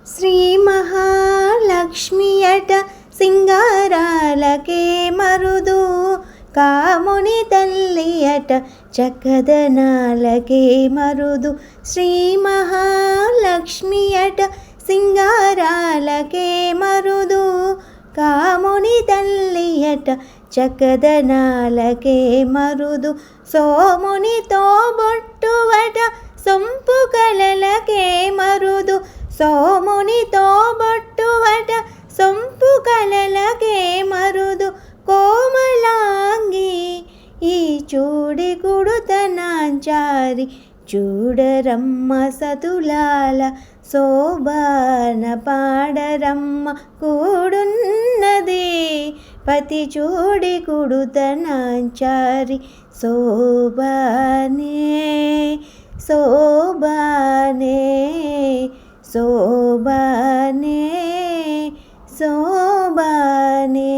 శ్రీ మహాలక్ష్మి అట సింగారాలకే మరుదు, కాముని తల్లి అట చక్కదనాలకే మరుదు. శ్రీ మహాలక్ష్మి అట సింగారాలకే మరుదు, కాముని తల్లి అట చక్కదనాలకే మరుదు. సోమునితో బొట్టువట సొంపు కలలకే మరుదు, సోమునితో బొట్టువట సొంపు కలలకే మరుదు. కోమలాంగి ఈ చూడి కుడుతనాంచారి, చూడరమ్మ సతులాల శోభాన పాడరమ్మ కూడున్నదే. పతి చూడి కుడుతనాంచారి శోభానే శోభానే శోభానే శోభానే.